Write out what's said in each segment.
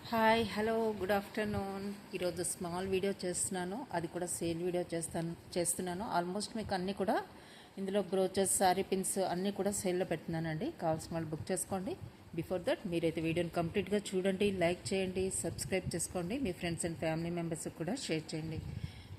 Hi hello good afternoon. ఈరోజు small video చేస్తున్నాను, అది కూడా సేల్ వీడియో చేస్తున్నాను. ఆల్మోస్ట్ మీకు అన్నీ కూడా ఇందులో బ్రోచెస్, సారీ పిన్స్ అన్నీ కూడా సేల్లో పెడుతున్నానండి. కావాల్సిన వాళ్ళు బుక్ చేసుకోండి. బిఫోర్ దట్ మీరైతే వీడియోని కంప్లీట్గా చూడండి, లైక్ చేయండి, సబ్స్క్రైబ్ చేసుకోండి, మీ ఫ్రెండ్స్ అండ్ ఫ్యామిలీ మెంబర్స్కి కూడా షేర్ చేయండి.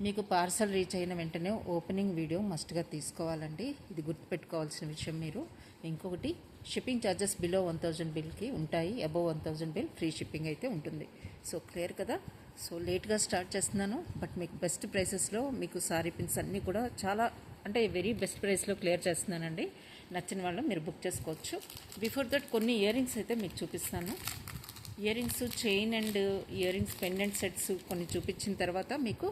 మీకు పార్సల్ రీచ్ అయిన వెంటనే ఓపెనింగ్ వీడియో మస్ట్గా తీసుకోవాలండి. ఇది గుర్తుపెట్టుకోవాల్సిన విషయం. మీరు ఇంకొకటి, షిప్పింగ్ ఛార్జెస్ బిలో 1000 బిల్కి ఉంటాయి, అబోవ్ 1000 బిల్ ఫ్రీ షిప్పింగ్ అయితే ఉంటుంది. సో క్లియర్ కదా. సో లేట్గా స్టార్ట్ చేస్తున్నాను, బట్ మీకు బెస్ట్ ప్రైసెస్లో మీకు సారీ పిన్స్ అన్నీ కూడా చాలా అంటే వెరీ బెస్ట్ ప్రైస్లో క్లియర్ చేస్తున్నానండి. నచ్చిన వాళ్ళు మీరు బుక్ చేసుకోవచ్చు. బిఫోర్ దట్ కొన్ని ఇయర్ రింగ్స్ అయితే మీకు చూపిస్తాను. Ear rings, chain and ear rings, pendant sets కొన్ని చూపించిన తర్వాత మీకు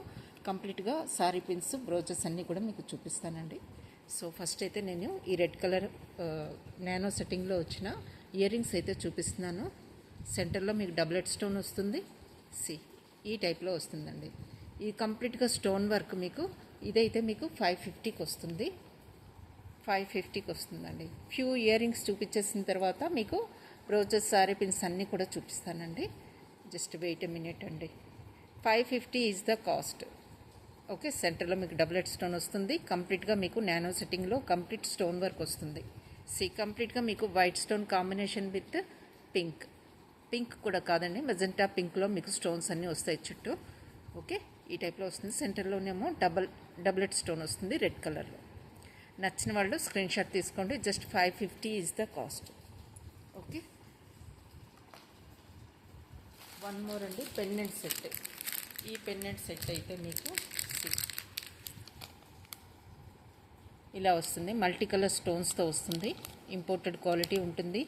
కంప్లీట్గా సారీ పిన్స్, బ్రోచెస్ అన్నీ కూడా మీకు చూపిస్తానండి. సో ఫస్ట్ అయితే నేను ఈ రెడ్ కలర్ నానో సెట్టింగ్లో వచ్చిన ఇయర్ రింగ్స్ అయితే చూపిస్తున్నాను. సెంటర్లో మీకు డబులెట్ స్టోన్ వస్తుంది. ఈ టైప్లో వస్తుందండి. ఇది కంప్లీట్గా స్టోన్ వర్క్. మీకు ఇదైతే మీకు 550కి వస్తుంది. 550కి వస్తుందండి. ఫ్యూ ఇయర్ రింగ్స్ చూపించేసిన తర్వాత మీకు బ్రోచెస్, సారీ పిన్స్ అన్నీ కూడా చూపిస్తానండి. జస్ట్ వెయిట్ ఎ మినిట్ అండి. 550 ఈజ్ ద కాస్ట్. ఓకే, సెంటర్లో మీకు డబులెట్ స్టోన్ వస్తుంది. కంప్లీట్గా మీకు నానో సెట్టింగ్లో కంప్లీట్ స్టోన్ వర్క్ వస్తుంది. కంప్లీట్గా మీకు white stone combination with pink కూడా కాదండి, మెజెంటా పింక్లో మీకు స్టోన్స్ అన్నీ వస్తాయి చుట్టూ. ఓకే, ఈ టైప్లో వస్తుంది. సెంటర్లోనేమో డబులెట్ స్టోన్ వస్తుంది రెడ్ కలర్లో. నచ్చిన వాళ్ళు స్క్రీన్ షాట్ తీసుకోండి. Just 550 is the cost. Okay, one more అండి, పెండెంట్ సెట్. ఈ పెండెంట్ సెట్ అయితే మీకు ఇలా వస్తుంది. మల్టీ కలర్ స్టోన్స్తో వస్తుంది. ఇంపోర్టెడ్ క్వాలిటీ ఉంటుంది.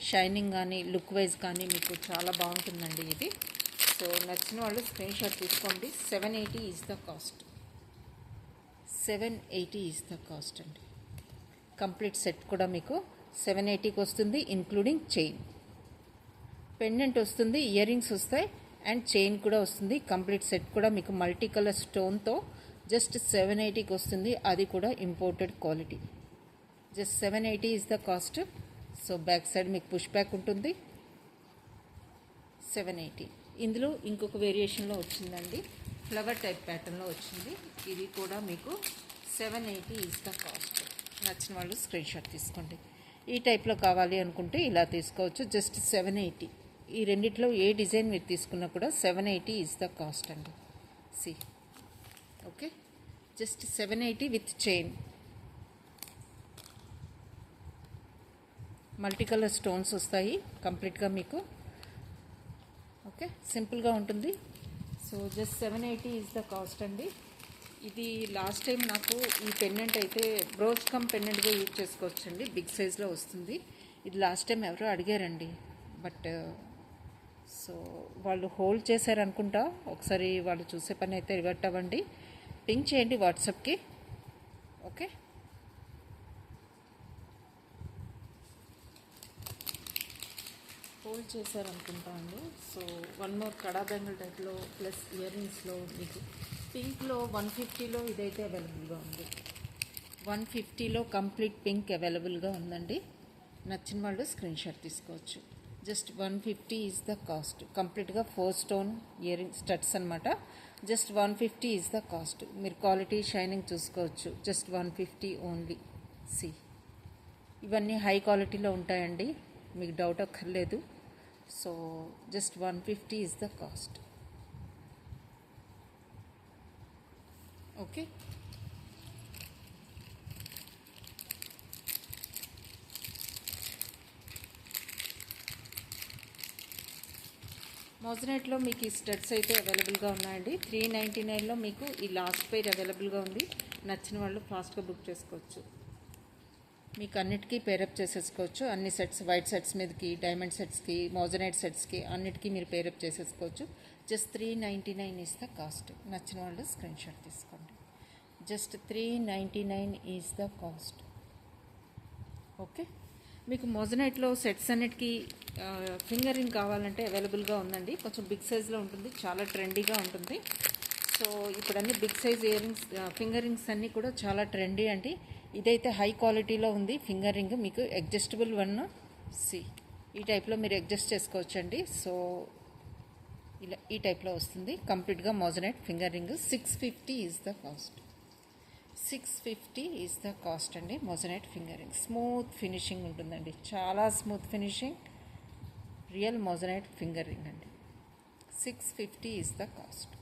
షైనింగ్ కానీ లుక్ వైజ్ కానీ మీకు చాలా బాగుంటుందండి ఇది. సో నచ్చిన వాళ్ళు స్క్రీన్ షాట్ తీసుకోండి. 780 is the cost. 780 is the cost అండి. కంప్లీట్ సెట్ కూడా మీకు 780కి వస్తుంది, ఇంక్లూడింగ్ చైన్. పెండెంట్ వస్తుంది, ఇయర్ రింగ్స్ వస్తాయి అండ్ చైన్ కూడా వస్తుంది. కంప్లీట్ సెట్ కూడా మీకు మల్టీ కలర్ స్టోన్తో జస్ట్ 780కి వస్తుంది. అది కూడా imported quality. Just 780 is the cost. So back side మీకు పుష్ బ్యాక్ ఉంటుంది. 780. ఇందులో ఇంకొక వేరియేషన్లో వచ్చిందండి, ఫ్లవర్ టైప్ ప్యాటర్న్లో వచ్చింది. ఇది కూడా మీకు 780 ఈజ్ ద కాస్ట్. నచ్చిన వాళ్ళు స్క్రీన్ షాట్ తీసుకోండి. ఈ టైప్లో కావాలి అనుకుంటే ఇలా తీసుకోవచ్చు. జస్ట్ 780. ఈ రెండిట్లో ఏ డిజైన్ మీరు తీసుకున్నా కూడా 780 ఈజ్ ద కాస్ట్ అండి. Okay, just 780 with chain. Multi colour stones వస్తాయి కంప్లీట్గా మీకు. ఓకే, సింపుల్గా ఉంటుంది. So just 780 is the cost అండి. ఇది లాస్ట్ టైం నాకు ఈ పెండెంట్ అయితే బ్రోచ్ కమ్ పెండెంట్గా యూజ్ చేసుకోవచ్చండి. బిగ్ సైజ్లో వస్తుంది. ఇది లాస్ట్ టైం ఎవరో అడిగారండి, బట్ సో వాళ్ళు హోల్డ్ చేశారనుకుంటా. ఒకసారి వాళ్ళు చూసే పని అయితే రివర్ట్ అవ్వండి, పింక్ చేయండి వాట్సాప్కి. ఓకే, హోల్డ్ చేశారనుకుంటా అండి. సో వన్ మోర్ కడా బ్యాంగిల్ టైప్లో ప్లస్ ఇయర్ రింగ్స్లో మీకు పింక్లో 150లో ఇదైతే అవైలబుల్గా ఉంది. 150లో కంప్లీట్ పింక్ అవైలబుల్గా ఉందండి. నచ్చిన వాళ్ళు స్క్రీన్ షాట్ తీసుకోవచ్చు. Just 150 is the cost. కంప్లీట్గా 4 స్టోన్ ఇయర్ రింగ్ స్టడ్స్ అనమాట. Just 150 is the cost. మీరు క్వాలిటీ, షైనింగ్ చూసుకోవచ్చు. Just 150 only. ఇవన్నీ హై క్వాలిటీలో ఉంటాయండి, మీకు డౌట్ అక్కర్లేదు. So just 150 is the cost. Okay, మోజనైట్లో మీకు ఈ స్టడ్స్ అయితే అవైలబుల్గా ఉన్నాయండి. 399లో మీకు ఈ లాస్ట్ పేర్ అవైలబుల్గా ఉంది. నచ్చిన వాళ్ళు ఫాస్ట్గా బుక్ చేసుకోవచ్చు. మీకు అన్నిటికీ పేరప్ చేసేసుకోవచ్చు. అన్ని సెట్స్, వైట్ సెట్స్ మీదకి, డైమండ్ సెట్స్కి, మోజనైట్ సెట్స్కి అన్నిటికీ మీరు పేరప్ చేసేసుకోవచ్చు. Just 399 is the cost. నచ్చిన వాళ్ళు స్క్రీన్ షాట్ తీసుకోండి. Just 399 is the cost. Okay, మీకు మోజనైట్లో సెట్స్ అన్నిటికీ ఫింగర్ రింగ్ కావాలంటే అవైలబుల్గా ఉందండి. కొంచెం బిగ్ సైజ్లో ఉంటుంది, చాలా ట్రెండీగా ఉంటుంది. సో ఇప్పుడు అన్ని big size ear rings, finger rings అన్నీ కూడా చాలా ట్రెండీ అండి. ఇదైతే హై క్వాలిటీలో ఉంది ఫింగర్ రింగ్. మీకు అడ్జస్టబుల్ వన్ ఈ టైప్లో మీరు అడ్జస్ట్ చేసుకోవచ్చండి. సో ఇలా ఈ టైప్లో వస్తుంది. కంప్లీట్గా moissanite finger ring. 650 is the cost. 650 is the cost అండి. Moissanite finger ring smooth finishing ఉంటుందండి, చాలా smooth finishing, real moissanite finger ring అండి. 650 ఈజ్ ద కాస్ట్.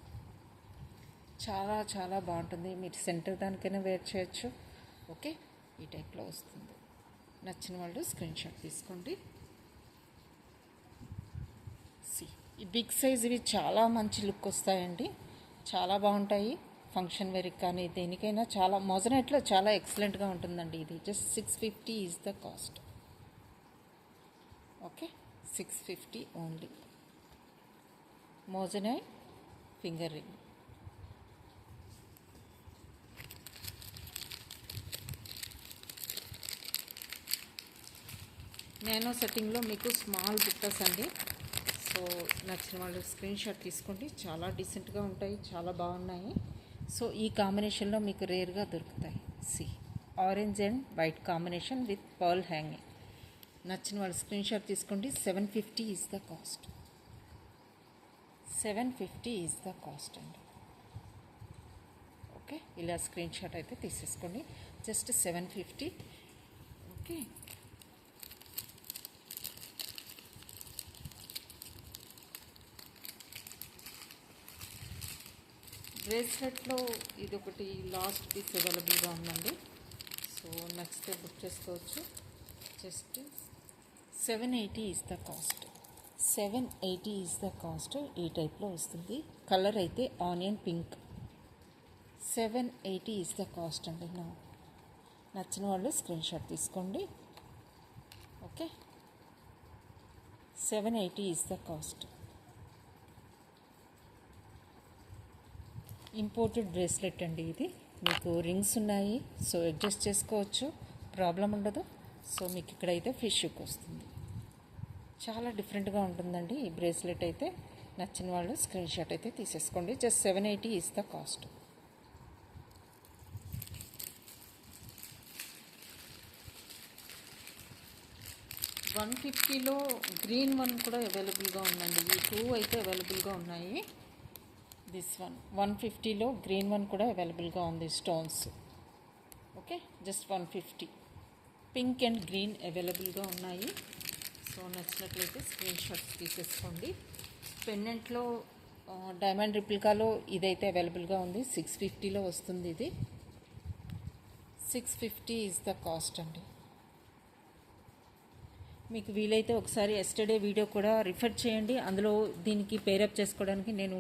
చాలా చాలా బాగుంటుంది. మీరు సెంటర్ దానికైనా వేర్ చేయొచ్చు. ఓకే, ఈ టైప్లో వస్తుంది. నచ్చిన వాళ్ళు స్క్రీన్ షాట్ తీసుకోండి. ఈ బిగ్ సైజ్ ఇవి చాలా మంచి లుక్ వస్తాయండి, చాలా బాగుంటాయి. ఫంక్షన్ వేర్కి కానీ దేనికైనా చాలా మోజనైట్లో చాలా ఎక్సలెంట్గా ఉంటుందండి. ఇది just 650 is the cost. Okay, 650 only. Moissanite finger ring. Nano సెట్టింగ్లో మీకు స్మాల్ బుట్టస్ అండి. సో నచ్చిన వాళ్ళు స్క్రీన్ షాట్ తీసుకోండి. చాలా డీసెంట్గా ఉంటాయి, చాలా బాగున్నాయి. సో ఈ కాంబినేషన్లో మీకు రేర్గా దొరుకుతాయి. Orange and white combination with pearl hanging. నచ్చిన వాళ్ళు స్క్రీన్ షాట్ తీసుకోండి. 750 is the cost. 750 is the cost అండి. ఓకే, ఇలా స్క్రీన్ షాట్ అయితే తీసేసుకోండి. జస్ట్ 750. ఓకే, బ్రేస్లెట్లో ఇది ఒకటి లాస్ట్ పీస్ అవైలబుల్గా ఉందండి. సో నచ్చితే బుక్ చేసుకోవచ్చు. Just 780 is the cost. 780 is the cost. ఈ టైప్లో వస్తుంది. కలర్ అయితే onion pink. 780 is the cost అండి. నచ్చిన వాళ్ళు స్క్రీన్ షాట్ తీసుకోండి. Okay, 780 is the cost. Imported bracelet అండి ఇది. మీకు రింగ్స్ ఉన్నాయి, సో అడ్జస్ట్ చేసుకోవచ్చు, ప్రాబ్లం ఉండదు. సో మీకు ఇక్కడైతే ఫిష్ హుక్ వస్తుంది. చాలా డిఫరెంట్గా ఉంటుందండి ఈ బ్రేస్లెట్ అయితే. నచ్చిన వాళ్ళు స్క్రీన్ షాట్ అయితే తీసేసుకోండి. Just 780 is the cost. $150లో గ్రీన్ వన్ కూడా అవైలబుల్గా ఉందండి. ఈ 2 అయితే అవైలబుల్గా ఉన్నాయి. దిస్ వన్ 150లో గ్రీన్ వన్ కూడా అవైలబుల్గా ఉంది, stones. Okay, just 150. Pink and green అవైలబుల్గా ఉన్నాయి. సో నచ్చినట్లయితే స్క్రీన్ షాట్స్ తీసేసుకోండి. పెండెంట్లో డైమండ్ రిప్లికాలో ఇదైతే అవైలబుల్గా ఉంది. 650లో వస్తుంది ఇది. 650 ఈజ్ ద కాస్ట్ అండి. మీకు వీలైతే ఒకసారి ఎస్టర్డే వీడియో కూడా రిఫర్ చేయండి. అందులో దీనికి పేరప్ చేసుకోవడానికి నేను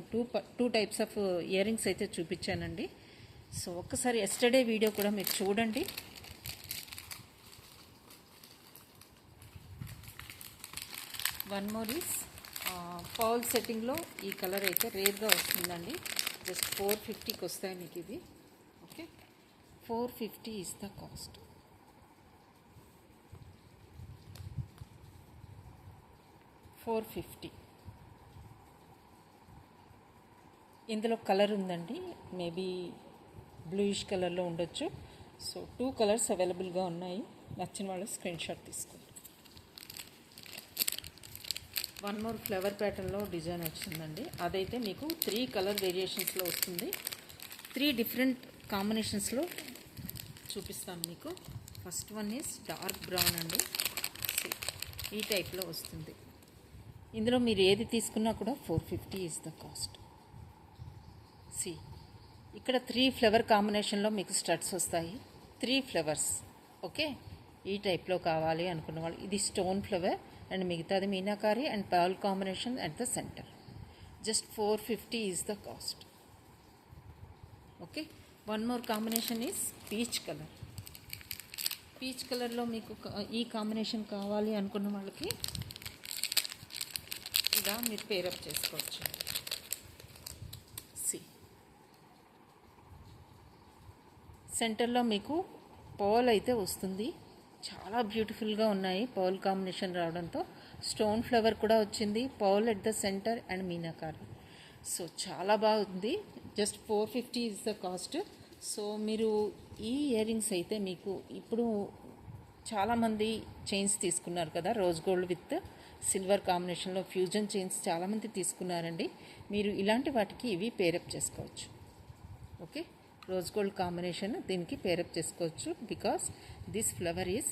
two types of year rings అయితే చూపించానండి. సో ఒక్కసారి ఎస్టర్డే వీడియో కూడా మీరు చూడండి. వన్ మోర్ ఈస్ పర్ల్ సెట్టింగ్లో ఈ కలర్ అయితే రేర్గా వస్తుందండి. జస్ట్ 450కి వస్తాయి మీకు ఇది. Okay, 450 is the cost. 450. ఇందులో కలర్ ఉందండి, మేబీ బ్లూయిష్ కలర్లో ఉండొచ్చు. సో 2 కలర్స్ అవైలబుల్గా ఉన్నాయి. నచ్చిన వాళ్ళు స్క్రీన్ షాట్ తీసుకోండి. వన్ మోర్ ఫ్లవర్ ప్యాటర్న్లో డిజైన్ వచ్చిందండి. అదైతే మీకు 3 కలర్ వేరియేషన్స్లో వస్తుంది. 3 డిఫరెంట్ కాంబినేషన్స్లో చూపిస్తాను మీకు. First one is dark brown అండి. ఈ టైప్లో వస్తుంది. ఇందులో మీరు ఏది తీసుకున్నా కూడా 450 ఈజ్ ద కాస్ట్. ఇక్కడ 3 ఫ్లవర్ కాంబినేషన్లో మీకు స్టడ్స్ వస్తాయి. 3 ఫ్లవర్స్. ఓకే, ఈ టైప్లో కావాలి అనుకున్న వాళ్ళు ఇది స్టోన్ ఫ్లవర్ అండ్ మిగతాది meenakari and pearl combination at the centre. Just 450 is the cost. Okay, one more combination is peach colour. Peach కలర్లో మీకు ఈ కాంబినేషన్ కావాలి అనుకున్న వాళ్ళకి ఇలా మీరు పేరప్ చేసుకోవచ్చు. సెంటర్లో మీకు పర్ల్ అయితే వస్తుంది. చాలా బ్యూటిఫుల్గా ఉన్నాయి పర్ల్ కాంబినేషన్ రావడంతో. స్టోన్ ఫ్లవర్ కూడా వచ్చింది, pearl at the centre and meenakari. So చాలా బాగుంది. Just 450 is the cost. So మీరు ఈ ఇయర్ రింగ్స్ అయితే మీకు ఇప్పుడు చాలామంది చైన్స్ తీసుకున్నారు కదా రోజ్ గోల్డ్ విత్ సిల్వర్ కాంబినేషన్లో ఫ్యూజన్ చైన్స్ చాలామంది తీసుకున్నారండి. మీరు ఇలాంటి వాటికి ఇవి పేరప్ చేసుకోవచ్చు. ఓకే, రోజ్ గోల్డ్ కాంబినేషన్ దీనికి పేరప్ చేసుకోవచ్చు. Because this flower is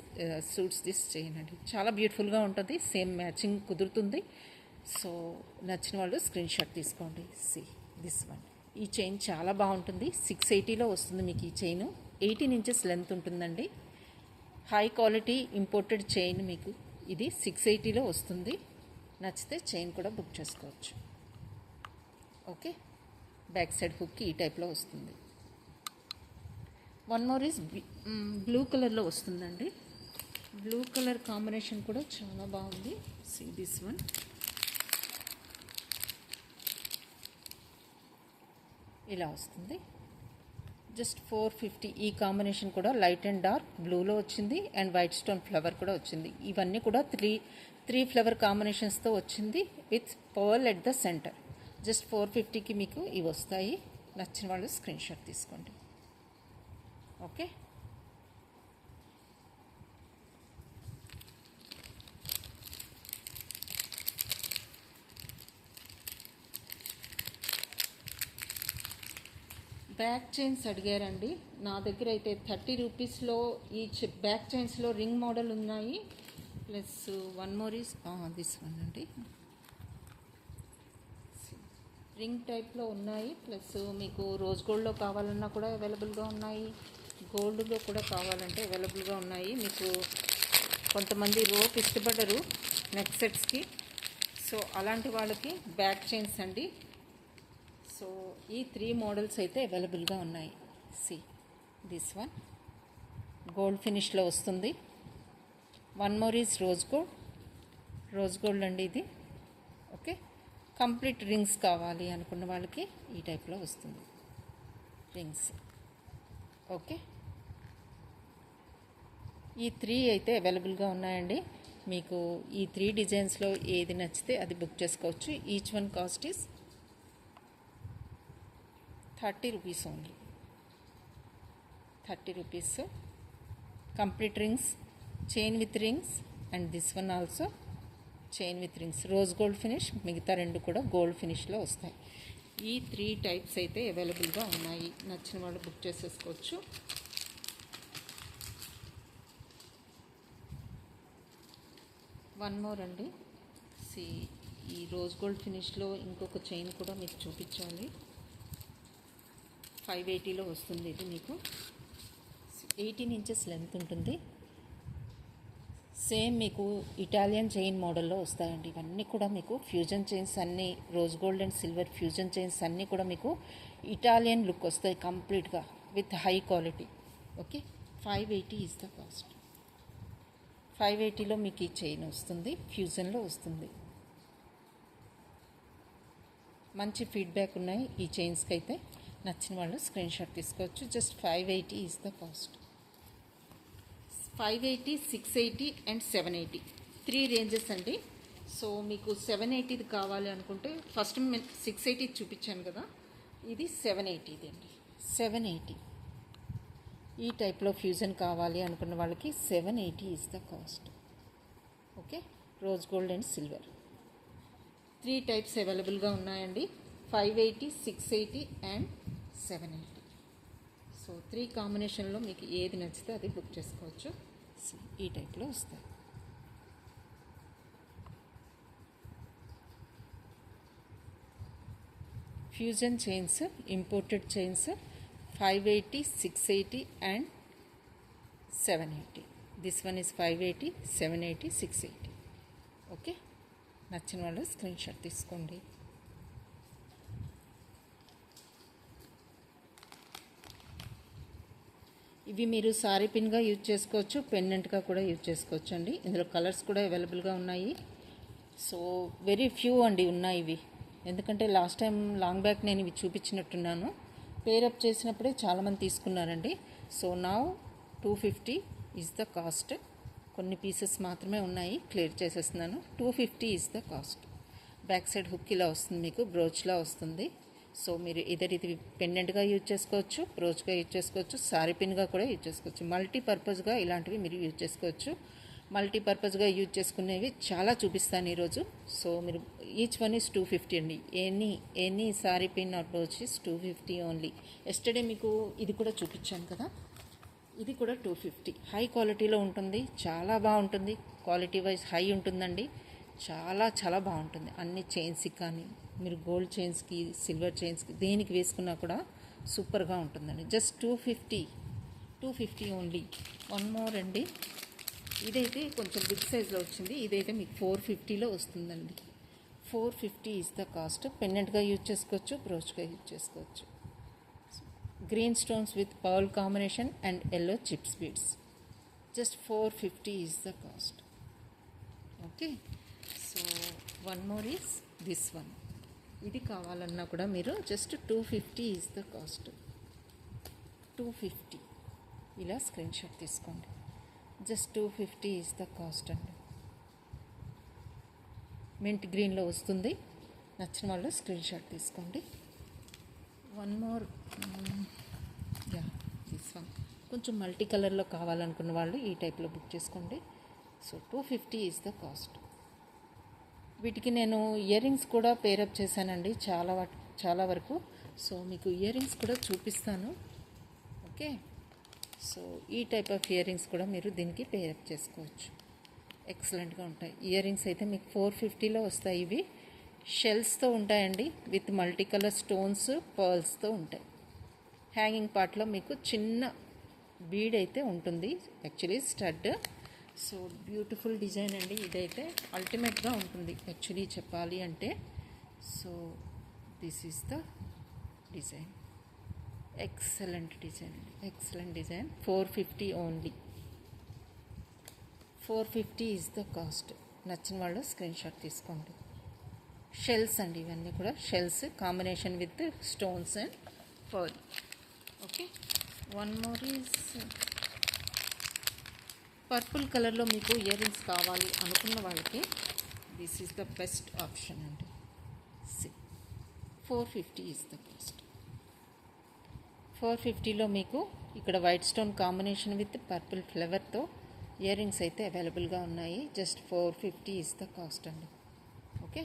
suits this chain అండి. చాలా బ్యూటిఫుల్గా ఉంటుంది, సేమ్ మ్యాచింగ్ కుదురుతుంది. సో నచ్చిన వాళ్ళు స్క్రీన్ షాట్ తీసుకోండి. C this one. ఈ చైన్ చాలా బాగుంటుంది. 680లో వస్తుంది మీకు ఈ చైన్. 18 ఇంచెస్ లెంత్ ఉంటుందండి. హై క్వాలిటీ ఇంపోర్టెడ్ చైన్ మీకు ఇది 680లో వస్తుంది. నచ్చితే చైన్ కూడా బుక్ చేసుకోవచ్చు. ఓకే, బ్యాక్ సైడ్ హుక్ ఈ టైప్లో వస్తుంది. వన్ మోర్ ఈజ్ బ్లూ కలర్లో వస్తుందండి. బ్లూ కలర్ కాంబినేషన్ కూడా చాలా బాగుంది. See this one. ఇలా వస్తుంది. జస్ట్ 450. ఈ కాంబినేషన్ కూడా లైట్ అండ్ డార్క్ బ్లూలో వచ్చింది అండ్ వైట్ స్టోన్ ఫ్లవర్ కూడా వచ్చింది. ఇవన్నీ కూడా త్రీ ఫ్లవర్ కాంబినేషన్స్తో వచ్చింది with pearl at the centre. Just 450కి మీకు ఇవి వస్తాయి. నచ్చిన వాళ్ళు స్క్రీన్ షాట్ తీసుకోండి. ఓకే, బ్యాక్ చైన్స్ అడిగారండి. నా దగ్గర అయితే 30 రూపీస్లో ఈ బ్యాక్ చైన్స్లో రింగ్ మోడల్ ఉన్నాయి. Plus one more is this one అండి. రింగ్ టైప్లో ఉన్నాయి. ప్లస్ మీకు రోజ్ గోల్డ్లో కావాలన్నా కూడా అవైలబుల్గా ఉన్నాయి. గోల్డ్లో కూడా కావాలంటే అవైలబుల్గా ఉన్నాయి. మీకు కొంతమంది రోప్ ఇష్టపడరు నెక్ సెట్స్కి. సో అలాంటి వాళ్ళకి బ్యాక్ చైన్స్ అండి. సో ఈ 3 మోడల్స్ అయితే అవైలబుల్గా ఉన్నాయి. సి దిస్ వన్ గోల్డ్ ఫినిష్లో వస్తుంది. One more is rose gold అండి ఇది. ఓకే, కంప్లీట్ రింగ్స్ కావాలి అనుకున్న వాళ్ళకి ఈ టైప్లో వస్తుంది రింగ్స్. ఓకే, ఈ 3 అయితే అవైలబుల్గా ఉన్నాయండి. మీకు ఈ 3 డిజైన్స్లో ఏది నచ్చితే అది బుక్ చేసుకోవచ్చు. Each one cost is 30 rupees only. 30 rupees. Complete rings, chain with rings and this one also chain with rings. Rose gold finish, మిగతా 2 కూడా గోల్డ్ ఫినిష్లో వస్తాయి. ఈ 3 టైప్స్ అయితే అవైలబుల్గా ఉన్నాయి. నచ్చిన వాళ్ళు బుక్ చేసేసుకోవచ్చు. వన్ మోర్ అండి. ఈ రోజ్ గోల్డ్ ఫినిష్లో ఇంకొక చైన్ కూడా మీకు చూపించాలి. 580లో వస్తుంది ఇది. మీకు 18 ఇంచెస్ లెంత్ ఉంటుంది. సేమ్ మీకు ఇటాలియన్ చైన్ మోడల్లో వస్తాయండి. ఇవన్నీ కూడా మీకు ఫ్యూజన్ చైన్స్ అన్నీ, rose gold and silver fusion chains అన్నీ కూడా మీకు ఇటాలియన్ లుక్ వస్తాయి కంప్లీట్గా with high quality. Okay, 580 is the cost. 580లో మీకు ఈ చైన్ వస్తుంది, ఫ్యూజన్లో వస్తుంది. మంచి ఫీడ్బ్యాక్ ఉన్నాయి ఈ చైన్స్కి అయితే. నచ్చిన వాళ్ళు స్క్రీన్ షాట్ తీసుకోవచ్చు. Just 580 is the cost. 580, 680 and 780 3 ranges అండి. సో మీకు 780 కావాలి అనుకుంటే ఫస్ట్ 680 చూపించాను కదా, ఇది 780 అండి. 780 ఈ టైప్లో ఫ్యూజన్ కావాలి అనుకున్న వాళ్ళకి 780 is the cost. Okay, rose gold and silver 3 types అవైలబుల్గా ఉన్నాయండి. 580, 680 అండ్ 780. సో 3 కాంబినేషన్లో మీకు ఏది నచ్చితే అది బుక్ చేసుకోవచ్చు. ఈ టైప్లో వస్తాయి. Fusion chains, imported chains 580, 680 and 780. This one is 580, 780, 680. Okay, నచ్చిన వాళ్ళు స్క్రీన్ షాట్ తీసుకోండి. ఇవి మీరు సారీ పిన్గా యూజ్ చేసుకోవచ్చు, పెండెంట్గా కూడా యూజ్ చేసుకోవచ్చు అండి. ఇందులో కలర్స్ కూడా అవైలబుల్గా ఉన్నాయి. సో వెరీ ఫ్యూ అండి ఉన్నాయి ఇవి. ఎందుకంటే లాస్ట్ టైం లాంగ్ బ్యాక్ నేను ఇవి చూపించినట్టున్నాను. పేరప్ చేసినప్పుడే చాలామంది తీసుకున్నారండి. So now 250 is the cost. కొన్ని పీసెస్ మాత్రమే ఉన్నాయి, క్లియర్ చేసేస్తున్నాను. 250 is the cost. Back side hook ఇలా వస్తుంది, మీకు బ్రోచ్లా వస్తుంది. సో మీరు ఇది పెండెంట్గా యూజ్ చేసుకోవచ్చు, బ్రోచ్గా యూజ్ చేసుకోవచ్చు, సారీ పిన్గా కూడా యూజ్ చేసుకోవచ్చు. మల్టీపర్పస్గా ఇలాంటివి మీరు యూజ్ చేసుకోవచ్చు. మల్టీపర్పస్గా యూజ్ చేసుకునేవి చాలా చూపిస్తాను ఈరోజు. సో మీరు ఈచ్ వన్ ఈజ్ 250 అండి. Any sari pin or brooch is 250 only. Yesterday మీకు ఇది కూడా చూపించాను కదా, ఇది కూడా 250. హై క్వాలిటీలో ఉంటుంది, చాలా బాగుంటుంది. క్వాలిటీ వైజ్ హై ఉంటుందండి, చాలా బాగుంటుంది. అన్ని చైన్స్కి కానీ మీరు గోల్డ్ చైన్స్కి, సిల్వర్ చైన్స్కి దేనికి వేసుకున్నా కూడా సూపర్గా ఉంటుందండి. Just 250 only. వన్ మోర్ అండి, ఇదైతే కొంచెం బిగ్ సైజ్లో వచ్చింది. ఇదైతే మీకు 450లో వస్తుందండి. 450 ఈజ్ ద కాస్ట్. పెండెంట్గా యూజ్ చేసుకోవచ్చు, బ్రోచ్గా యూజ్ చేసుకోవచ్చు. Green stones with pearl combination and yellow chips beads. Just 450 is the cost. Okay, so one more is this one. ఇది కావాలన్నా కూడా మీరు జస్ట్ 250 ఈజ్ ద కాస్ట్. 250 ఇలా స్క్రీన్ షాట్ తీసుకోండి. Just 250 is the cost అండి. Mint గ్రీన్లో వస్తుంది. నచ్చిన వాళ్ళు స్క్రీన్ షాట్ తీసుకోండి. One more, this one. కొంచెం మల్టీ కలర్లో కావాలనుకున్న వాళ్ళు ఈ టైప్లో బుక్ చేసుకోండి. So 250 is the cost. వీటికి నేను ఇయర్ రింగ్స్ కూడా పేరప్ చేశానండి చాలా వరకు. సో మీకు ఇయర్ రింగ్స్ కూడా చూపిస్తాను. ఓకే, సో ఈ టైప్ ఆఫ్ ఇయర్ రింగ్స్ కూడా మీరు దీనికి పేరప్ చేసుకోవచ్చు. ఎక్సలెంట్గా ఉంటాయి. ఇయర్ రింగ్స్ అయితే మీకు 450లో వస్తాయి. ఇవి షెల్స్తో ఉంటాయండి, విత్ మల్టీ కలర్ స్టోన్స్, పర్ల్స్తో ఉంటాయి. హ్యాంగింగ్ పార్ట్లో మీకు చిన్న బీడ్ అయితే ఉంటుంది, actually stud. So beautiful design అండి. ఇదైతే అల్టిమేట్గా ఉంటుంది యాక్చువల్లీ చెప్పాలి అంటే. So this is the design. Excellent design అండి, excellent design. 450 only. 450 is the cost. నచ్చిన వాళ్ళు స్క్రీన్ షాట్ తీసుకోండి. షెల్స్ అండి, ఇవన్నీ కూడా shells combination with stones and pearl. Okay, one more is purple కలర్లో మీకు ఇయర్ రింగ్స్ కావాలి అనుకున్న వాళ్ళకి this is the best option అండి. 450 ఈజ్ ద కాస్ట్. 450లో మీకు ఇక్కడ white stone combination with purple ఫ్లవర్తో ఇయర్ రింగ్స్ అయితే అవైలబుల్గా ఉన్నాయి. జస్ట్ 450 ఈజ్ ద కాస్ట్ అండి. ఓకే,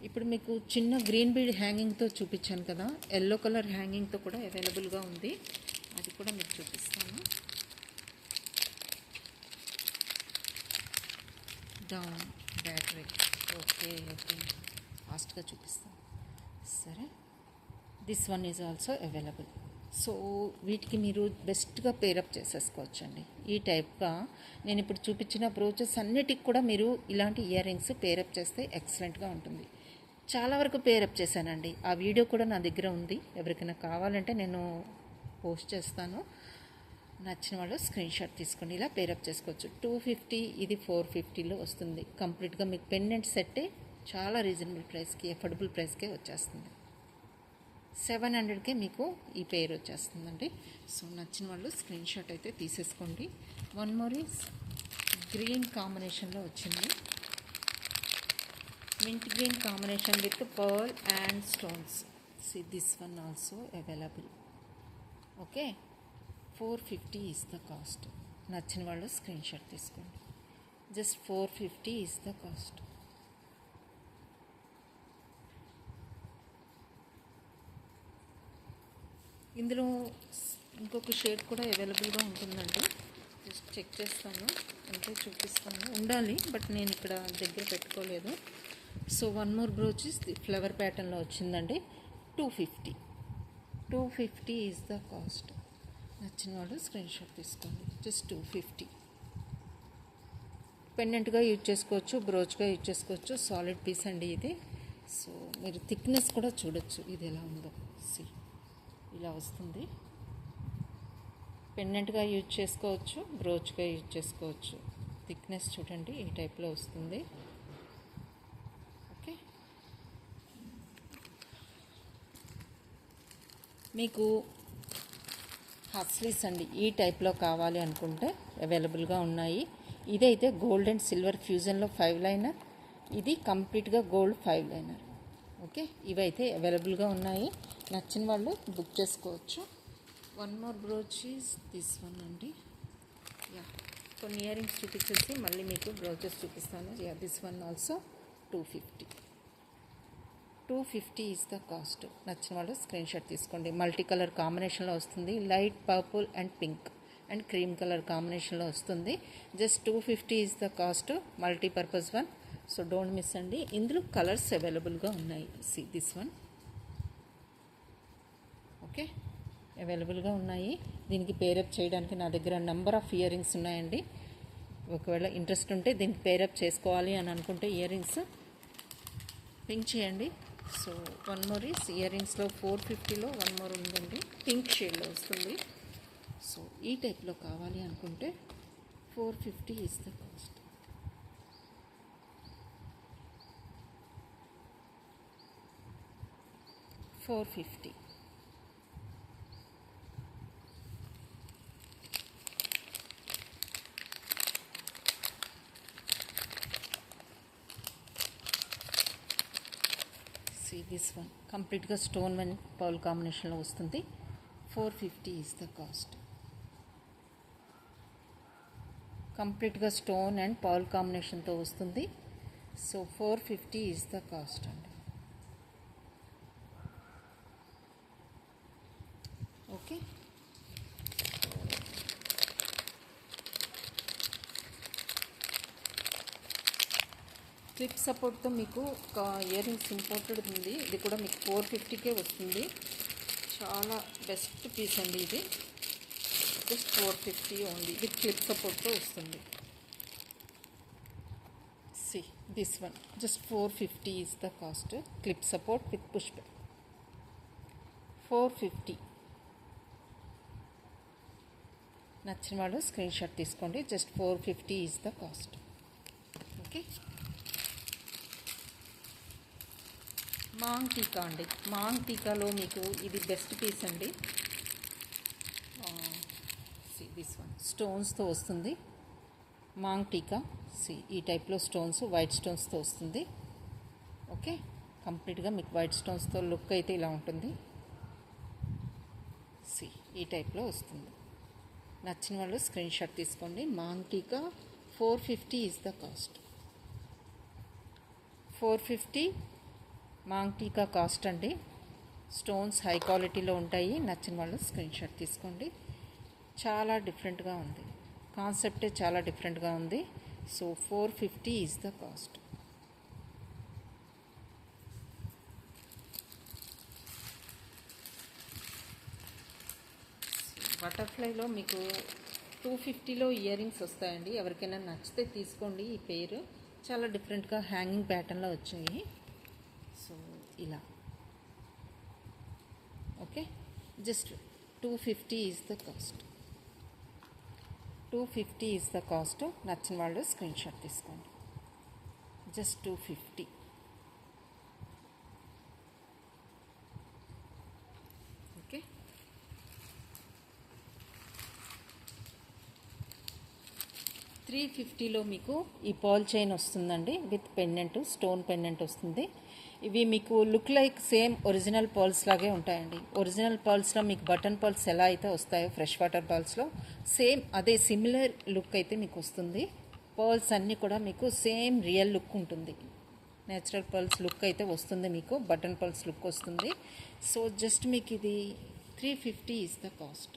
ఇప్పుడు మీకు చిన్న గ్రీన్ బీడ్ హ్యాంగింగ్తో చూపించాను కదా, ఎల్లో కలర్ హ్యాంగింగ్తో కూడా అవైలబుల్గా ఉంది. అది కూడా మీకు చూపిస్తాను. Down battery. ఓకే, ఫాస్ట్గా చూపిస్తాను. సరే, this one is also available. So వీటికి మీరు బెస్ట్గా పేరప్ చేసేసుకోవచ్చండి. ఈ టైప్గా నేను ఇప్పుడు చూపించిన బ్రోచెస్ అన్నిటికి కూడా మీరు ఇలాంటి ఇయర్ రింగ్స్ పేరప్ చేస్తే ఎక్సలెంట్గా ఉంటుంది. చాలా వరకు పేరప్ చేశానండి, ఆ వీడియో కూడా నా దగ్గర ఉంది. ఎవరికైనా కావాలంటే నేను పోస్ట్ చేస్తాను. నచ్చిన వాళ్ళు స్క్రీన్ షాట్ తీసుకోండి, ఇలా పేరప్ చేసుకోవచ్చు. 250, ఇది 450లో వస్తుంది. కంప్లీట్గా మీకు పెండెంట్ సెట్టే చాలా రీజనబుల్ ప్రైస్కి, ఎఫోర్డబుల్ ప్రైస్కే వచ్చేస్తుంది. 700కే మీకు ఈ పేరు వచ్చేస్తుందండి. సో నచ్చిన వాళ్ళు స్క్రీన్ షాట్ అయితే తీసేసుకోండి. వన్ మోర్ ఈజ్ గ్రీన్ కాంబినేషన్లో వచ్చింది. Mint green combination with pearl and stones. C this one also available. Okay, 450 is the cost. నచ్చిన వాళ్ళు స్క్రీన్ షాట్ తీసుకోండి. Just 450 is the cost. ఇందులో ఇంకొక షేడ్ కూడా అవైలబుల్గా ఉంటుందండి. జస్ట్ చెక్ చేస్తాను, అంటే చూపిస్తాను. ఉండాలి, బట్ నేను ఇక్కడ దగ్గర పెట్టుకోలేదు. So one more brooch is flower ప్యాటర్న్లో వచ్చిందండి. 250 ఈజ్ ద కాస్ట్. నచ్చిన వాళ్ళు స్క్రీన్ షాట్ తీసుకోండి. జస్ట్ 250. పెండెంట్గా యూజ్ చేసుకోవచ్చు, బ్రోచ్గా యూజ్ చేసుకోవచ్చు. సాలిడ్ పీస్ అండి ఇది. సో మీరు థిక్నెస్ కూడా చూడొచ్చు ఇది ఎలా ఉందో. సి ఇలా వస్తుంది. పెండెంట్గా యూజ్ చేసుకోవచ్చు, బ్రోచ్గా యూజ్ చేసుకోవచ్చు. థిక్నెస్ చూడండి, ఈ టైప్లో వస్తుంది. ఓకే, మీకు హస్లీస్ అండి ఈ టైప్లో కావాలి అనుకుంటే అవైలబుల్గా ఉన్నాయి. ఇదైతే గోల్డ్ అండ్ సిల్వర్ ఫ్యూజన్లో 5 లైనర్, ఇది కంప్లీట్గా గోల్డ్ 5 లైనర్. ఓకే, ఇవైతే అవైలబుల్గా ఉన్నాయి. నచ్చిన వాళ్ళు బుక్ చేసుకోవచ్చు. One more brooch is this one అండి. యా, కొన్ని ఇయర్ రింగ్స్ చూపించేసి మళ్ళీ మీకు బ్రౌజెస్ చూపిస్తాను. This one also 250. 250 is the cost. నచ్చిన వాళ్ళు స్క్రీన్ షాట్ తీసుకోండి. మల్టీ కలర్ కాంబినేషన్లో వస్తుంది. Light purple and pink and cream colour కాంబినేషన్లో వస్తుంది. Just 250 is the cost. Multipurpose one. So don't miss అండి. ఇందులో కలర్స్ అవైలబుల్గా ఉన్నాయి. C this one. ఓకే, అవైలబుల్గా ఉన్నాయి. దీనికి పేరప్ చేయడానికి నా దగ్గర నెంబర్ ఆఫ్ ఇయర్ రింగ్స్ ఉన్నాయండి. ఒకవేళ ఇంట్రెస్ట్ ఉంటే దీనికి పేరప్ చేసుకోవాలి అని అనుకుంటే ఇయర్ రింగ్స్ పింక్ చేయండి. So one more is ear రింగ్స్లో 450లో వన్ మోర్ ఉందండి. పింక్ షేడ్లో వస్తుంది. సో ఈ టైప్లో కావాలి అనుకుంటే 450 is the cost. $450. See this one, కంప్లీట్గా స్టోన్ అండ్ పర్ల్ కాంబినేషన్లో వస్తుంది. 450 ఈజ్ ద కాస్ట్. కంప్లీట్గా స్టోన్ అండ్ పర్ల్ కాంబినేషన్తో వస్తుంది. సో 450 ఈజ్ ద కాస్ట్ అండి. ఓకే, క్లిప్ సపోర్ట్తో మీకు ఒక ఇయర్ రింగ్స్ ఇంపోర్టెడ్ ఉంది. ఇది కూడా మీకు 450కే వస్తుంది. చాలా బెస్ట్ పీస్ అండి ఇది. జస్ట్ 450 ఓన్లీ విత్ క్లిప్ సపోర్ట్తో వస్తుంది. See this one just 450 is the cost. Clip support with push back. 450. నచ్చిన వాళ్ళు స్క్రీన్ షాట్ తీసుకోండి. Just 450 is the cost. Okay, maang tikka అండి. మాంగ్ టీకాలో మీకు ఇది బెస్ట్ పీస్ అండి. దిస్ వన్ స్టోన్స్తో వస్తుంది. మాంగ్ టీకా సి ఈ టైప్లో స్టోన్స్, వైట్ స్టోన్స్తో వస్తుంది. ఓకే, కంప్లీట్గా మీకు వైట్ స్టోన్స్తో లుక్ అయితే ఇలా ఉంటుంది. సి ఈ టైప్లో వస్తుంది. నచ్చిన వాళ్ళు స్క్రీన్ షాట్ తీసుకోండి. మాంగ్ టీకా 450 ఈజ్ ద కాస్ట్. 450 మాంగ్ టీకా కాస్ట్ అండి. స్టోన్స్ హై క్వాలిటీలో ఉంటాయి. నచ్చిన వాళ్ళు స్క్రీన్ షాట్ తీసుకోండి. చాలా డిఫరెంట్గా ఉంది. కాన్సెప్టే చాలా డిఫరెంట్గా ఉంది. So 450 is the cost. బటర్ఫ్లైలో మీకు 250లో ఇయర్ రింగ్స్ వస్తాయండి. ఎవరికైనా నచ్చితే తీసుకోండి. ఈ పేరు చాలా డిఫరెంట్గా హ్యాంగింగ్ ప్యాటర్న్లో వచ్చాయి. సో ఇలా okay, just 250 is the cost. 250 is the cost. నచ్చిన వాళ్ళు స్క్రీన్ షాట్ తీసుకోండి. జస్ట్ 250. ఓకే, 350లో మీకు ఈ పర్ల్ చైన్ వస్తుందండి విత్ పెండెంట్, స్టోన్ పెండెంట్ వస్తుంది. ఇవి మీకు look like same original pearls లాగే ఉంటాయండి. ఒరిజినల్ పర్ల్స్లో మీకు బటన్ పర్ల్స్ ఎలా అయితే వస్తాయో ఫ్రెష్ వాటర్ పర్ల్స్లో సేమ్ అదే సిమిలర్ లుక్ అయితే మీకు వస్తుంది. పర్ల్స్ అన్నీ కూడా మీకు సేమ్ రియల్ లుక్ ఉంటుంది. నేచురల్ పర్ల్స్ లుక్ అయితే వస్తుంది మీకు. బటన్ పర్ల్స్ లుక్ వస్తుంది. సో జస్ట్ మీకు ఇది 350 is the cost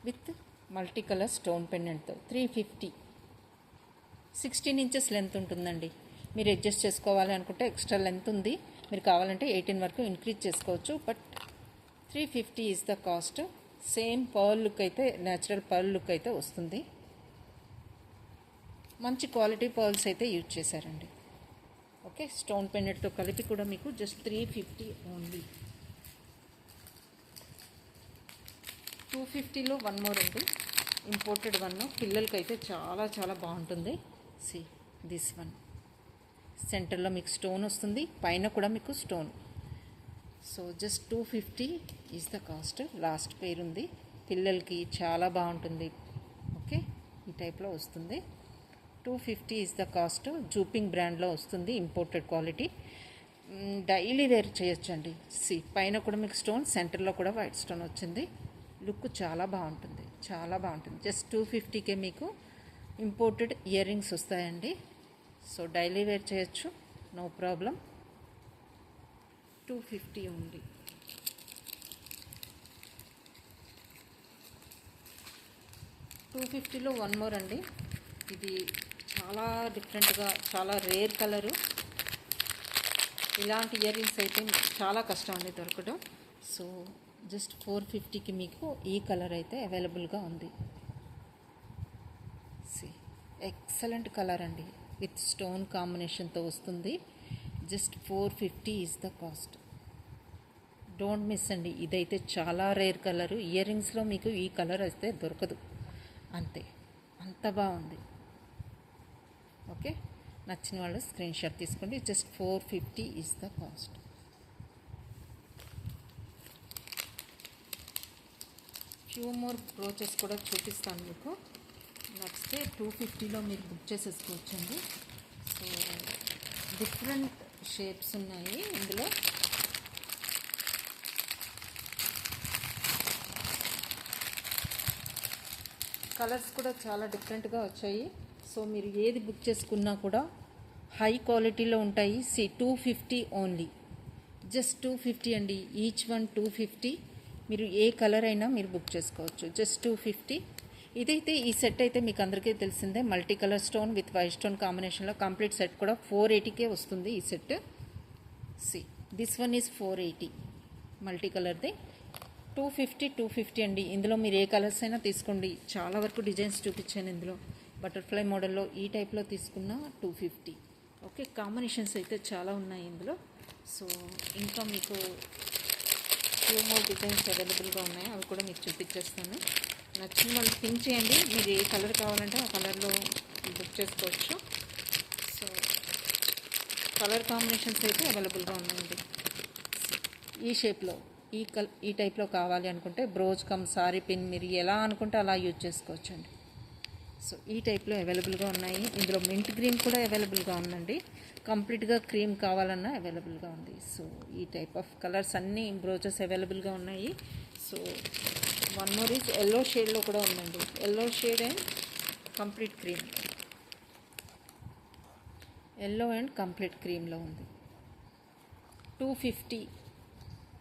with multi colour stone పెండెంట్తో. 350. 16 ఇంచెస్ లెంత్ ఉంటుందండి. మీరు అడ్జస్ట్ చేసుకోవాలి అనుకుంటే ఎక్స్ట్రా లెంత్ ఉంది. మీరు కావాలంటే 18 వరకు ఇంక్రీజ్ చేసుకోవచ్చు. But 350 is the cost. Same pearl look అయితే, న్యాచురల్ పర్ల్ లుక్ అయితే వస్తుంది. మంచి క్వాలిటీ పర్ల్స్ అయితే యూజ్ చేశారండి. ఓకే, స్టోన్ పెండెంట్తో కలిపి కూడా మీకు జస్ట్ 350 ఓన్లీ. 250లో వన్ మోర్ అండి, ఇంపోర్టెడ్ వన్. పిల్లలకైతే చాలా చాలా బాగుంటుంది. C this one. సెంటర్లో మీకు స్టోన్ వస్తుంది, పైన కూడా మీకు stone. So just 250 is the cost. Last పేరు ఉంది. పిల్లలకి చాలా బాగుంటుంది. ఓకే, ఈ టైప్లో వస్తుంది. 250 ఈజ్ ద కాస్ట్. జూపింగ్ బ్రాండ్లో వస్తుంది, ఇంపోర్టెడ్ క్వాలిటీ. డైలీ వేర్ చేయొచ్చండి. సి పైన కూడా మీకు స్టోన్, సెంటర్లో కూడా వైట్ స్టోన్ వచ్చింది. లుక్ చాలా బాగుంటుంది. చాలా బాగుంటుంది. జస్ట్ 250కే మీకు ఇంపోర్టెడ్ ఇయర్ రింగ్స్ వస్తాయండి. సో డైలీ వేర్ చేయొచ్చు, నో ప్రాబ్లం. 250 ఉంది. $250లో వన్ మోర్ అండి. ఇది చాలా డిఫరెంట్గా, చాలా రేర్ కలరు. ఇలాంటి ఇయర్ రింగ్స్ అయితే చాలా కష్టం అండి దొరకడం. సో జస్ట్ 450కి మీకు ఈ కలర్ అయితే అవైలబుల్గా ఉంది. ఎక్సలెంట్ కలర్ అండి, విత్ స్టోన్ కాంబినేషన్తో వస్తుంది. Just 450 is the cost. Don't miss అండి. ఇదైతే చాలా రేర్ కలరు. ఇయర్ రింగ్స్లో మీకు ఈ కలర్ అయితే దొరకదు, అంతే, అంత బాగుంది. ఓకే, నచ్చిన వాళ్ళు స్క్రీన్ షాట్ తీసుకోండి. Just 450 is the cost. Few more brooches కూడా చూపిస్తాను మీకు. నచ్చితే 250లో మీరు బుక్ చేసేసుకోవచ్చండి. సో డిఫరెంట్ షేప్స్ ఉన్నాయి ఇందులో. కలర్స్ కూడా చాలా డిఫరెంట్గా వచ్చాయి. సో మీరు ఏది బుక్ చేసుకున్నా కూడా హై క్వాలిటీలో ఉంటాయి. 250 ఓన్లీ, జస్ట్ 250 అండి. Each one 250. మీరు ఏ కలర్ అయినా మీరు బుక్ చేసుకోవచ్చు. జస్ట్ 250. ఇదైతే ఈ సెట్ అయితే మీకు అందరికీ తెలిసిందే, multi colour stone with white stone కాంబినేషన్లో కంప్లీట్ సెట్ కూడా 480కే వస్తుంది ఈ set. This one is 480 multi కలర్ది. 250 అండి. ఇందులో మీరు ఏ కలర్స్ అయినా తీసుకోండి. చాలా వరకు డిజైన్స్ చూపించాను ఇందులో. బటర్ఫ్లై మోడల్లో ఈ టైప్లో తీసుకున్న 250. ఓకే, కాంబినేషన్స్ అయితే చాలా ఉన్నాయి ఇందులో. సో ఇంకా మీకు ఫ్యూ మోర్ డిజైన్స్ అవైలబుల్గా ఉన్నాయి, అవి కూడా మీకు చూపించేస్తాను. నచ్చిన వాళ్ళు థింక్ చేయండి. మీరు ఏ కలర్ కావాలంటే ఆ కలర్లో బుక్ చేసుకోవచ్చు. సో కలర్ కాంబినేషన్స్ అయితే అవైలబుల్గా ఉన్నాయండి. ఈ షేప్లో, ఈ టైప్లో కావాలి అనుకుంటే బ్రోజ్ కమ్ సారీ పిన్ మీరు ఎలా అనుకుంటే అలా యూజ్ చేసుకోవచ్చండి. సో ఈ టైప్లో అవైలబుల్గా ఉన్నాయి. ఇందులో మింట్ గ్రీన్ కూడా అవైలబుల్గా ఉందండి. కంప్లీట్గా క్రీమ్ కావాలన్నా అవైలబుల్గా ఉంది. సో ఈ టైప్ ఆఫ్ కలర్స్ అన్నీ బ్రోచెస్ అవైలబుల్గా ఉన్నాయి. So one more is yellow షేడ్లో కూడా ఉందండి. Yellow shade and complete cream, yellow and complete క్రీమ్లో ఉంది. 250.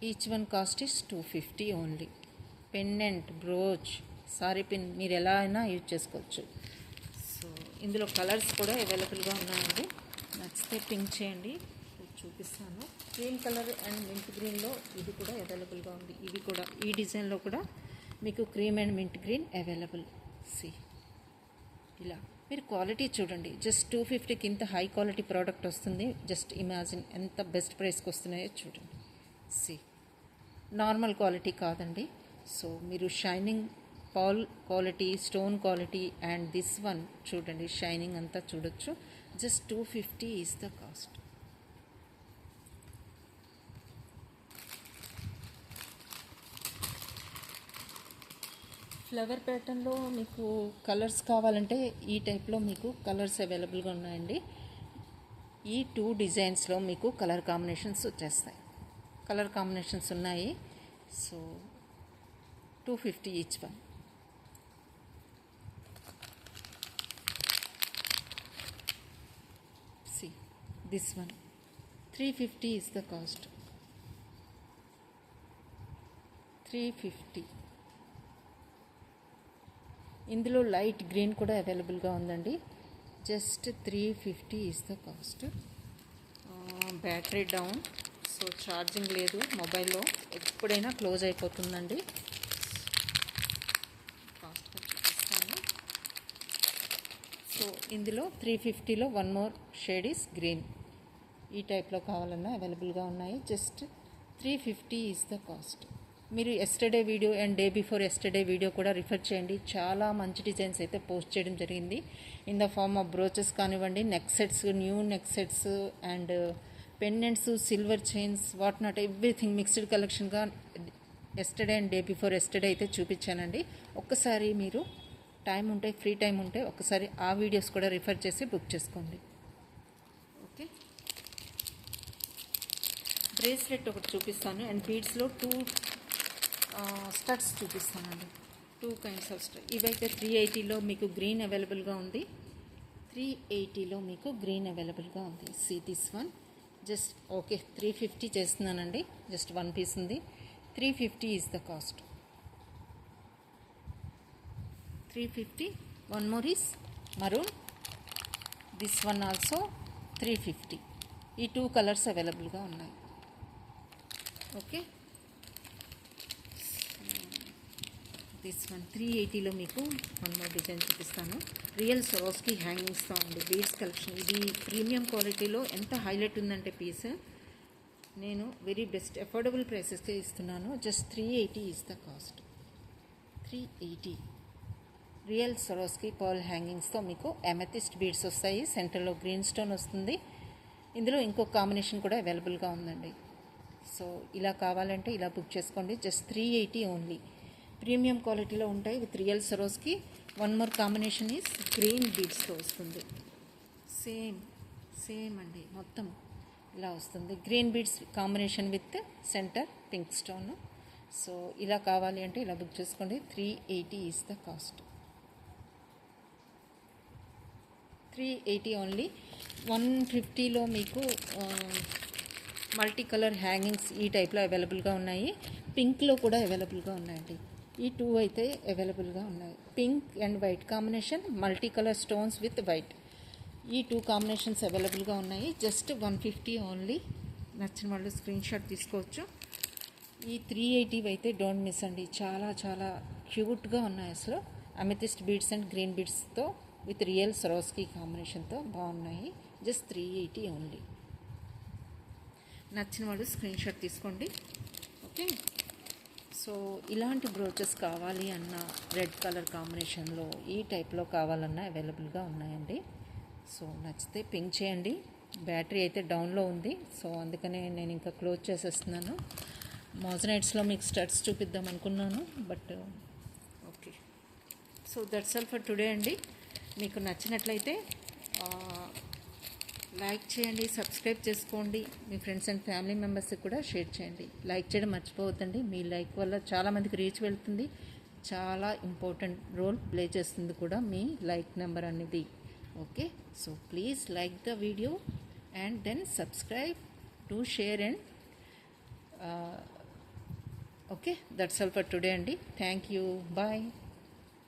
Each one cost is 250 only. Pendant, brooch, sorry pin మీరు ఎలా అయినా యూజ్ చేసుకోవచ్చు. సో ఇందులో కలర్స్ కూడా అవైలబుల్గా ఉన్నాయండి. నచ్చితే పింక్ చేయండి, చూపిస్తాను. క్రీమ్ కలర్ అండ్ మింట్ గ్రీన్లో ఇది కూడా అవైలబుల్గా ఉంది. ఇవి కూడా ఈ డిజైన్లో కూడా మీకు cream and mint green available. ఇలా మీరు క్వాలిటీ చూడండి. జస్ట్ 250కి ఇంత హై క్వాలిటీ ప్రోడక్ట్ వస్తుంది. జస్ట్ ఇమాజిన్ ఎంత బెస్ట్ ప్రైస్కి వస్తున్నాయో చూడండి. నార్మల్ క్వాలిటీ కాదండి. సో మీరు shining pearl quality, stone quality and this one చూడండి, షైనింగ్ అంతా చూడొచ్చు. Just 250 is the cost. Flower ప్యాటర్న్లో మీకు కలర్స్ కావాలంటే ఈ టైప్లో మీకు కలర్స్ అవైలబుల్గా ఉన్నాయండి. ఈ 2 డిజైన్స్లో మీకు కలర్ కాంబినేషన్స్ వచ్చేస్తాయి. కలర్ కాంబినేషన్స్ ఉన్నాయి. So 250 each one. This one 350 is the cost. 350. ఇందులో లైట్ గ్రీన్ కూడా అవైలబుల్గా ఉందండి. Just 350 is the cost. Battery down, so charging లేదు మొబైల్లో, ఎప్పుడైనా క్లోజ్ అయిపోతుందండి. ఫాస్ట్గా చూపిస్తాను. సో ఇందులో 350లో one more shade is green. ఈ టైప్లో కావాలన్నా అవైలబుల్గా ఉన్నాయి. Just 350 is the cost. మీరు yesterday video and day before yesterday video కూడా రిఫర్ చేయండి. చాలా మంచి డిజైన్స్ అయితే పోస్ట్ చేయడం జరిగింది. In the form of brooches కానివ్వండి, neck sets, new neck sets and pendants, silver chains, what not everything mixed కలెక్షన్గా yesterday and day before yesterday అయితే చూపించానండి. ఒక్కసారి మీరు టైం ఉంటే, ఫ్రీ టైం ఉంటే ఒకసారి ఆ వీడియోస్ కూడా రిఫర్ చేసి బుక్ చేసుకోండి. ఓకే, బ్రేస్లెట్ ఒకటి చూపిస్తాను అండ్ బీడ్స్లో 2 స్టడ్స్ చూపిస్తానండి. Two kinds of style. ఇవైతే 380లో మీకు గ్రీన్ అవైలబుల్గా ఉంది. 380లో మీకు గ్రీన్ అవైలబుల్గా ఉంది. See this one just okay 350 చేస్తున్నానండి. జస్ట్ వన్ పీస్ ఉంది. 350 ఈజ్ ద కాస్ట్. 350. One more is maroon. This one also 350. ఈ టూ కలర్స్ అవైలబుల్గా ఉన్నాయి. ఓకే, దిస్ వన్ 380లో మీకు వన్ మోర్ డిజైన్ చూపిస్తాను. రియల్ సరోస్కి హ్యాంగింగ్స్తో ఉంది బీడ్స్ కలెక్షన్. ఇది ప్రీమియం క్వాలిటీలో ఎంత హైలైట్ ఉందంటే పీస్ నేను వెరీ బెస్ట్ అఫోర్డబుల్ ప్రైసెస్కే ఇస్తున్నాను. Just 380 is the cost. 380 real Swarovski pearl హ్యాంగింగ్స్తో మీకు అమెథిస్ట్ బీడ్స్ వస్తాయి. సెంటర్లో గ్రీన్ స్టోన్ వస్తుంది. ఇందులో ఇంకో కాంబినేషన్ కూడా అవైలబుల్గా ఉందండి. సో ఇలా కావాలంటే ఇలా బుక్ చేసుకోండి. Just 380 only. ప్రీమియం క్వాలిటీలో ఉంటాయి with real Swarovski. One more combination is green బీడ్స్తో వస్తుంది. సేమ్ అండి, మొత్తం ఇలా వస్తుంది. Green beads combination with centre pink stone. So ఇలా కావాలి అంటే ఇలా బుక్ చేసుకోండి. 380 ఈజ్ ద కాస్ట్. 380 ఓన్లీ. 150లో మీకు మల్టీ కలర్ హ్యాంగింగ్స్ ఈ టైప్లో అవైలబుల్గా ఉన్నాయి. పింక్లో కూడా అవైలబుల్గా ఉన్నాయండి. ఈ టూ అయితే అవైలబుల్గా ఉన్నాయి. Pink and white combination, multi colour stones with white. ఈ టూ కాంబినేషన్స్ అవైలబుల్గా ఉన్నాయి. Just 150 only. నచ్చిన వాళ్ళు స్క్రీన్ షాట్ తీసుకోవచ్చు. ఈ 380 అయితే డోంట్ మిస్ అండి. చాలా చాలా క్యూట్గా ఉన్నాయి అసలు. అమెథిస్ట్ బీడ్స్ అండ్ గ్రీన్ బీడ్స్తో విత్ రియల్ సరోస్కి కాంబినేషన్తో బాగున్నాయి. Just 380 only. నచ్చిన వాళ్ళు స్క్రీన్ షాట్ తీసుకోండి. ఓకే, సో ఇలాంటి బ్రోచెస్ కావాలి అన్న రెడ్ కలర్ కాంబినేషన్లో ఈ టైప్లో కావాలన్నా అవైలబుల్గా ఉన్నాయండి. సో నచ్చితే పింక్ చేయండి. బ్యాటరీ అయితే డౌన్లో ఉంది. సో అందుకనే నేను ఇంకా క్లోజ్ చేసేస్తున్నాను. మోజనైట్స్లో మీకు స్టడ్స్ చూపిద్దాం అనుకున్నాను, but okay. So that's all for today అండి. మీకు నచ్చినట్లయితే లైక్ చేయండి, సబ్స్క్రైబ్ చేసుకోండి. మీ ఫ్రెండ్స్ అండ్ ఫ్యామిలీ మెంబర్స్కి కూడా షేర్ చేయండి. లైక్ చేయడం మర్చిపోవద్దండి. మీ లైక్ వల్ల చాలామందికి రీచ్ వెళ్తుంది. చాలా ఇంపార్టెంట్ రోల్ ప్లే చేస్తుంది కూడా మీ లైక్ నెంబర్ అనేది. Okay, so please like the video and then subscribe to share and okay, that's all for today అండి. Thank you, bye.